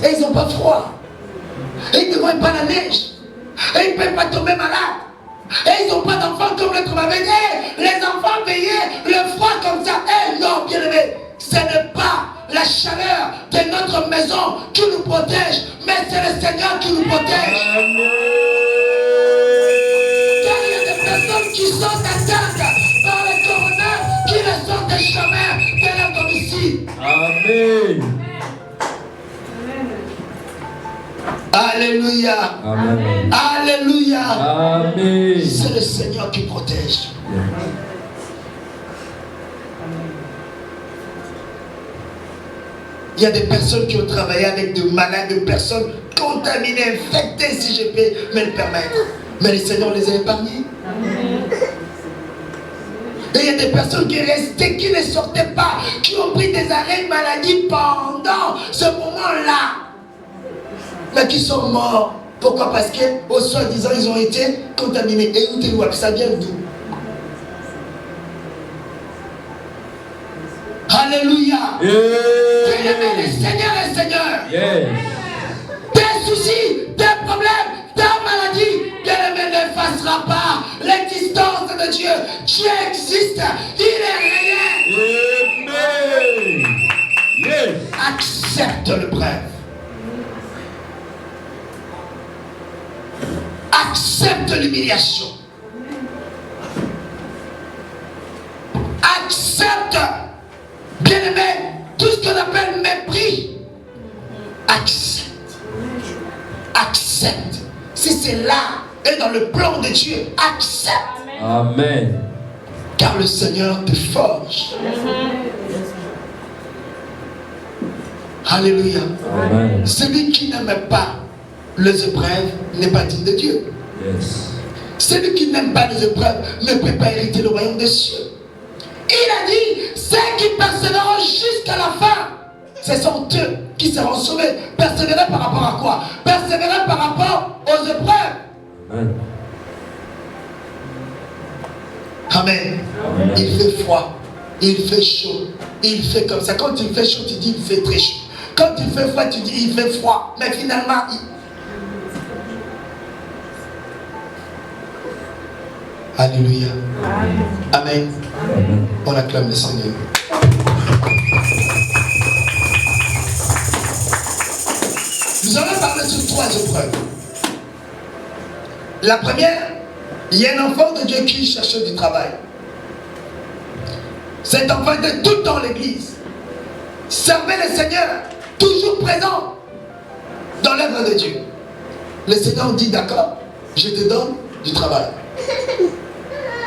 et ils n'ont pas froid, et ils ne voient pas la neige, et ils ne peuvent pas tomber malades, et ils n'ont pas d'enfants comme l'autre m'avait dit, les enfants payaient le froid comme ça. Eh non, bien aimé, ce n'est pas la chaleur de notre maison qui nous protège, mais c'est le Seigneur qui nous protège. Car il y a des personnes qui sont atteintes par le coronavirus qui ne sortent jamais de leur domicile. Amen. Alléluia. Amen. Alléluia. Amen. C'est le Seigneur qui protège. Il y a des personnes qui ont travaillé avec des malades, des personnes contaminées, infectées, si je peux me le permettre. Mais le Seigneur les a épargnés. Et il y a des personnes qui restaient, qui ne sortaient pas, qui ont pris des arrêts de maladie pendant ce moment-là. Mais qui sont morts. Pourquoi? Parce qu'au soi-disant, ils ont été contaminés. Et où t'es où? Ça vient d'où? Alléluia. Bien-aimé, le Seigneur est Seigneur. Yes. Tes soucis, tes problèmes, ta maladie, bien-aimé, n'effacera pas l'existence de Dieu. Dieu existe. Il est réel. Amen. Yes. Accepte le bref. Accepte l'humiliation. Accepte, bien-aimé, tout ce qu'on appelle mépris. Accepte. Accepte. Si c'est là et dans le plan de Dieu, accepte. Amen. Car le Seigneur te forge. Alléluia. Amen. Celui qui n'aime pas les épreuves n'est pas digne de Dieu. Yes. Celui qui n'aime pas les épreuves ne peut pas hériter le royaume des cieux. Il a dit, ceux qui persévéreront jusqu'à la fin, ce sont eux qui seront sauvés. Persévérer par rapport à quoi? Persévérer par rapport aux épreuves. Amen. Amen. Amen. Il fait froid, il fait chaud, il fait comme ça. Quand il fait chaud, tu dis il fait très chaud. Quand il fait froid, tu dis il fait froid. Mais finalement, Alléluia. Amen. Amen. On acclame le Seigneur. Nous allons parler sur 3 épreuves. La première, il y a un enfant de Dieu qui cherchait du travail. Cet enfant était tout le temps à l'église. Servait le Seigneur, toujours présent dans l'œuvre de Dieu. Le Seigneur dit d'accord, je te donne du travail.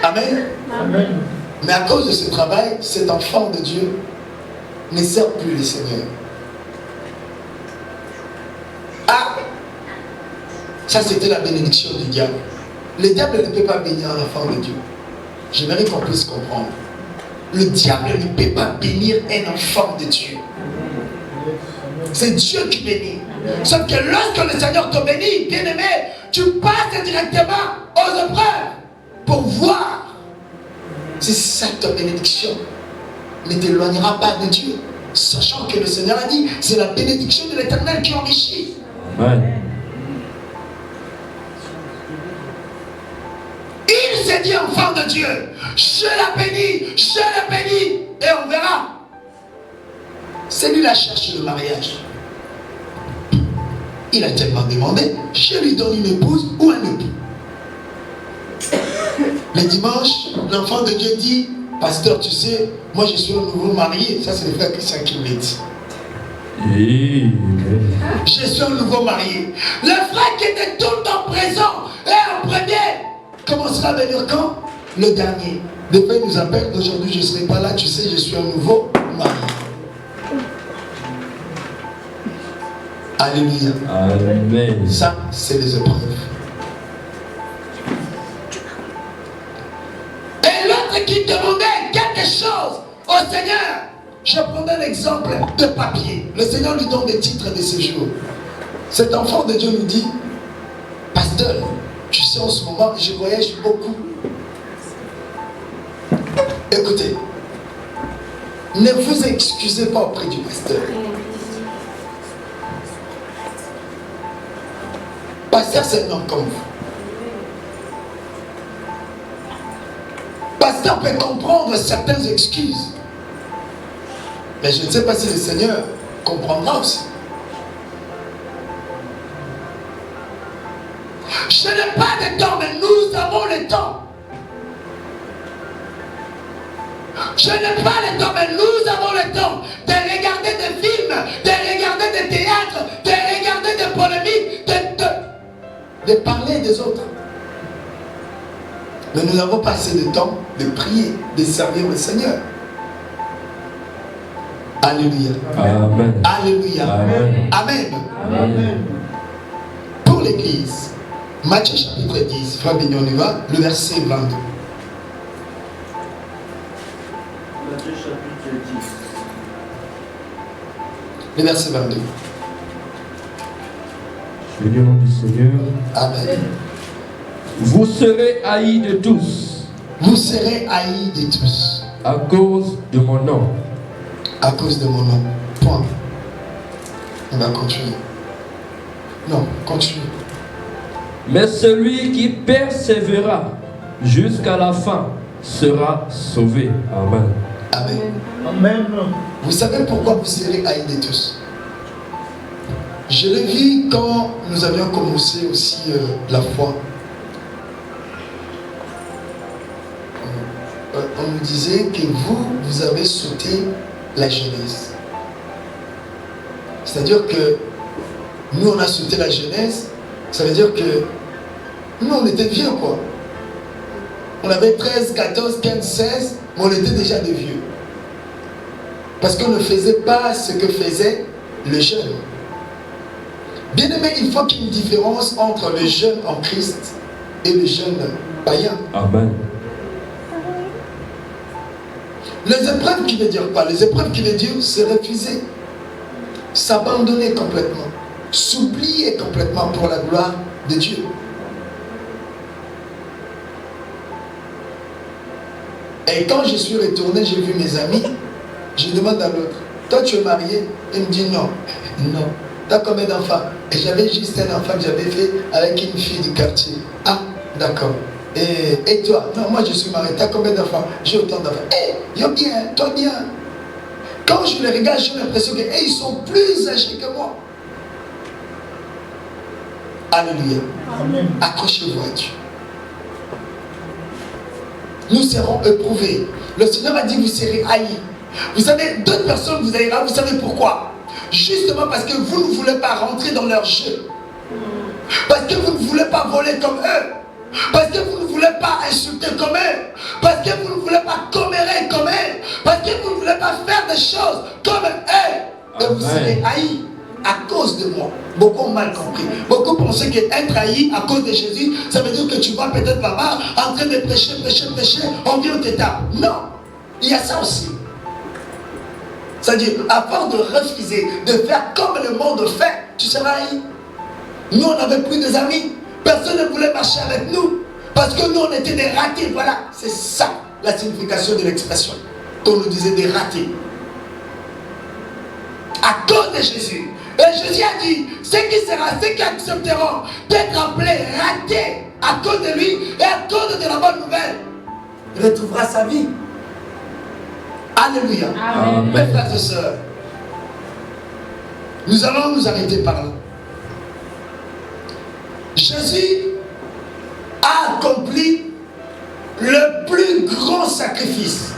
Amen. Amen. Mais à cause de ce travail, cet enfant de Dieu ne sert plus le Seigneur. Ah, ça c'était la bénédiction du diable. Le diable ne peut pas bénir un enfant de Dieu. J'aimerais qu'on puisse comprendre. Le diable ne peut pas bénir un enfant de Dieu. C'est Dieu qui bénit. Sauf que lorsque le Seigneur te bénit, bien-aimé, tu passes directement aux épreuves pour voir si cette bénédiction ne t'éloignera pas de Dieu. Sachant que le Seigneur a dit, c'est la bénédiction de l'Éternel qui enrichit. Amen. Il s'est te dit enfant de Dieu, je la bénis, et on verra. C'est lui la cherche le mariage. Il a tellement demandé, je lui donne une épouse ou un époux. Le dimanche, l'enfant de Dieu dit, pasteur, tu sais, moi je suis un nouveau marié. Ça c'est le frère Christian qui me dit. Je suis un nouveau marié. Le frère qui était tout le temps présent et en premier commencera à venir quand? Le dernier. Des fois il nous appelle, aujourd'hui je ne serai pas là, tu sais, je suis un nouveau marié. Alléluia. Amen. Ça, c'est les épreuves. Et l'autre qui demandait quelque chose au Seigneur, je prends un exemple de papier. Le Seigneur lui donne des titres de séjour. Cet enfant de Dieu nous dit, pasteur, tu sais en ce moment, je voyage beaucoup. Écoutez, ne vous excusez pas auprès du pasteur. Pasteur, c'est un homme comme vous. Pasteur peut comprendre certaines excuses. Mais je ne sais pas si le Seigneur comprendra aussi. Je n'ai pas de temps, mais nous avons le temps. Je n'ai pas le temps, mais nous avons le temps de regarder des films, de regarder des théâtres, de regarder des polémiques, de parler des autres. Mais nous n'avons pas assez de temps de prier, de servir le Seigneur. Alléluia. Amen. Alléluia. Amen. Amen. Amen. Pour l'Église, Matthieu chapitre 10, frère Bignon, on y va, le verset 22. Matthieu chapitre 10. Le verset 22. Je vais lire au nom du Seigneur. Amen. Vous serez haïs de tous Vous serez haïs de tous à cause de mon nom. à cause de mon nom. Point. On va continuer. Non, continue. Mais celui qui persévérera jusqu'à la fin sera sauvé. Amen. Amen. Amen. Vous savez pourquoi vous serez haïs de tous? Je l'ai vu quand nous avions commencé aussi la foi. On nous disait que vous avez sauté la jeunesse. C'est-à-dire que nous, on a sauté la jeunesse. Ça veut dire que nous, on était vieux, quoi. On avait 13, 14, 15, 16, mais on était déjà des vieux. Parce qu'on ne faisait pas ce que faisait le jeune. Bien aimé, il faut qu'il y ait une différence entre le jeune en Christ et le jeune païen. Amen. Les épreuves qui veut dire quoi? Les épreuves qui veut dire se refuser, s'abandonner complètement, s'oublier complètement pour la gloire de Dieu. Et quand je suis retourné, j'ai vu mes amis, je demande à l'autre, toi tu es marié? Il me dit non. Non. T'as combien d'enfants? Et j'avais juste un enfant que j'avais fait avec une fille du quartier. Ah, d'accord. Et toi? Non, moi je suis marié. T'as combien d'enfants? J'ai autant d'enfants. Yo bien, toi bien. Quand je les regarde, j'ai l'impression que ils sont plus âgés que moi. Alléluia. Amen. Accrochez-vous à Dieu. Nous serons éprouvés. Le Seigneur a dit, vous serez haïs. Vous savez, d'autres personnes vous haïront. Vous savez pourquoi? Justement parce que vous ne voulez pas rentrer dans leur jeu. Parce que vous ne voulez pas voler comme eux. Parce que vous ne voulez pas insulter comme eux. Parce que vous ne voulez pas commérer comme eux. Parce que vous ne voulez pas faire des choses comme eux. Et vous serez haïs à cause de moi. Beaucoup ont mal compris. Beaucoup pensaient qu'être haï à cause de Jésus, ça veut dire que tu vas peut-être là-bas en train de prêcher, on vient au tétard. Non, il y a ça aussi. C'est-à-dire, à part de refuser, de faire comme le monde fait, tu seras haï. Nous, on n'avait plus des amis. Personne ne voulait marcher avec nous. Parce que nous, on était des ratés. Voilà, c'est ça la signification de l'expression. Qu'on nous disait des ratés. À cause de Jésus. Et Jésus a dit, ceux qui accepteront d'être appelés ratés à cause de lui et à cause de la bonne nouvelle, retrouvera sa vie. Alléluia. Amen. Mes frères et sœurs, nous allons nous arrêter par là. Jésus a accompli le plus grand sacrifice,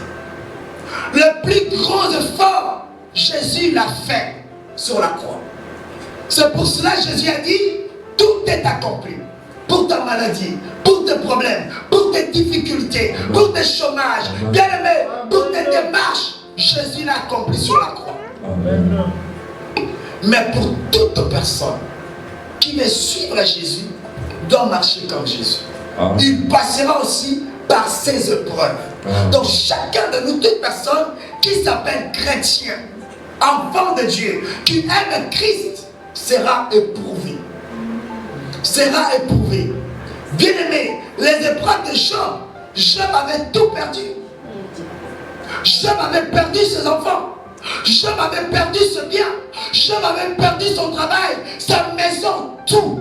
le plus grand effort. Jésus l'a fait sur la croix. C'est pour cela que Jésus a dit, tout est accompli. Pour ta maladie, pour tes problèmes, pour tes difficultés, pour tes chômages, bien aimé, pour tes démarches, Jésus l'a accompli sur la croix. Amen. Mais pour toute personne qui veut suivre Jésus, doit marcher comme Jésus. Amen. Il passera aussi par ses épreuves. Amen. Donc chacun de nous, toute personne qui s'appelle chrétien, enfant de Dieu, qui aime Christ, sera éprouvé. Sera éprouvé. Bien-aimé, les épreuves de Job, Job avait tout perdu. Job avait perdu ses enfants. Job avait perdu ce bien. Job avait perdu son travail, sa maison, tout.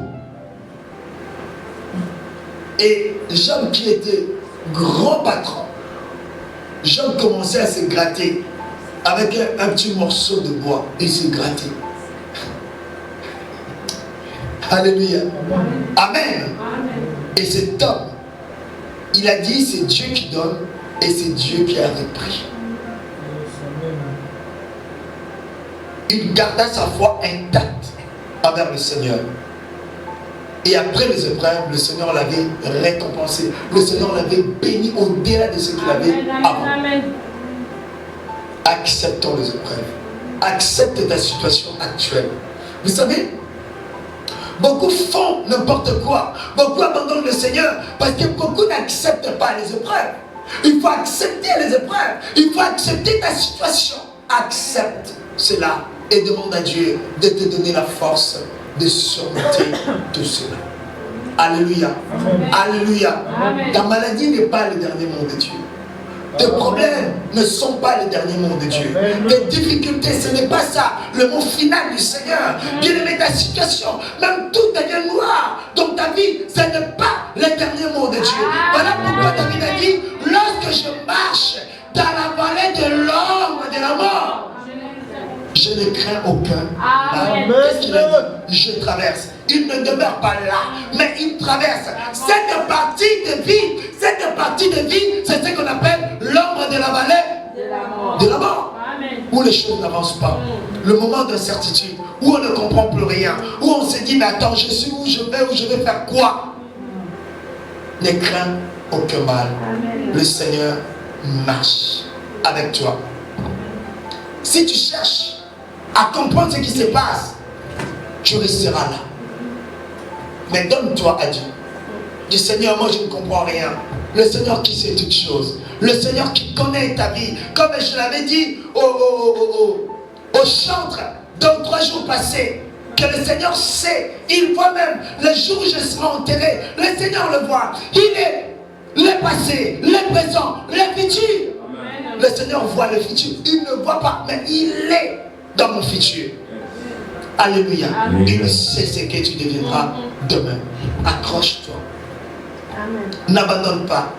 Et Job qui était grand patron, Job commençait à se gratter avec un petit morceau de bois. Il se grattait. Alléluia. Amen. Et cet homme, il a dit c'est Dieu qui donne et c'est Dieu qui a repris. Il garda sa foi intacte envers le Seigneur. Et après les épreuves, le Seigneur l'avait récompensé. Le Seigneur l'avait béni au-delà de ce qu'il avait avant. Acceptons les épreuves. Accepte ta situation actuelle. Vous savez, beaucoup font n'importe quoi. Beaucoup abandonnent le Seigneur parce que beaucoup n'acceptent pas les épreuves. Il faut accepter les épreuves. Il faut accepter ta situation. Accepte cela et demande à Dieu de te donner la force de surmonter tout cela. Alléluia. Alléluia. Ta maladie n'est pas le dernier mot de Dieu. Tes problèmes ne sont pas les derniers mots de Dieu. Tes difficultés, ce n'est pas ça le mot final du Seigneur. Bien-aimé, ta situation, même tout devient noir dans ta vie, ce n'est pas les derniers mots de Dieu. Voilà pourquoi David a dit, lorsque je marche dans la vallée de l'ombre de la mort, je ne crains aucun mal. Qu'est-ce qu'il a dit? Je traverse. Il ne demeure pas là, mais il traverse. Cette partie de vie, c'est ce qu'on appelle l'ombre de la vallée de la mort. Où les choses n'avancent pas. Le moment d'incertitude, où on ne comprend plus rien, où on se dit, mais attends, je suis où je vais faire quoi? Ne crains aucun mal. Le Seigneur marche avec toi. Si tu cherches à comprendre ce qui se passe, tu resteras là. Mais donne-toi à Dieu. Dis Seigneur, moi je ne comprends rien. Le Seigneur qui sait toutes choses. Le Seigneur qui connaît ta vie. Comme je l'avais dit au chantre dans 3 jours passés, que le Seigneur sait. Il voit même le jour où je serai enterré. Le Seigneur le voit. Il est le passé, le présent, le futur. Amen. Le Seigneur voit le futur. Il ne voit pas, mais il est dans mon futur. Alléluia. Amen. Il sait ce que tu deviendras demain. Accroche-toi. N'abandonne pas.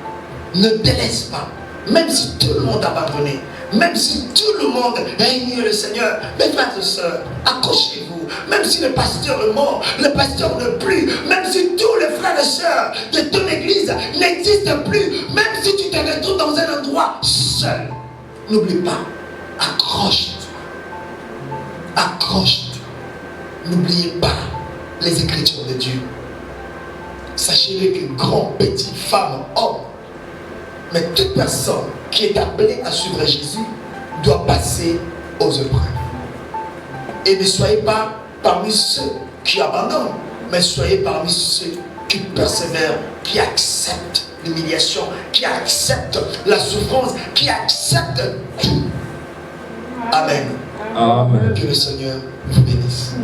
Ne délaisse pas. Même si tout le monde a abandonné. Même si tout le monde réunit le Seigneur. Mes frères et sœurs, accrochez-vous. Même si le pasteur est mort, le pasteur n'est plus. Même si tous les frères et sœurs de ton église n'existent plus. Même si tu te retrouves dans un endroit seul. N'oublie pas. Accroche-toi. Accroche-toi. N'oubliez pas les Écritures de Dieu. Sachez-le que grand, petit, femme, homme, mais toute personne qui est appelée à suivre Jésus doit passer aux épreuves. Et ne soyez pas parmi ceux qui abandonnent, mais soyez parmi ceux qui persévèrent, qui acceptent l'humiliation, qui acceptent la souffrance, qui acceptent tout. Amen. Amen. Que le Seigneur vous bénisse.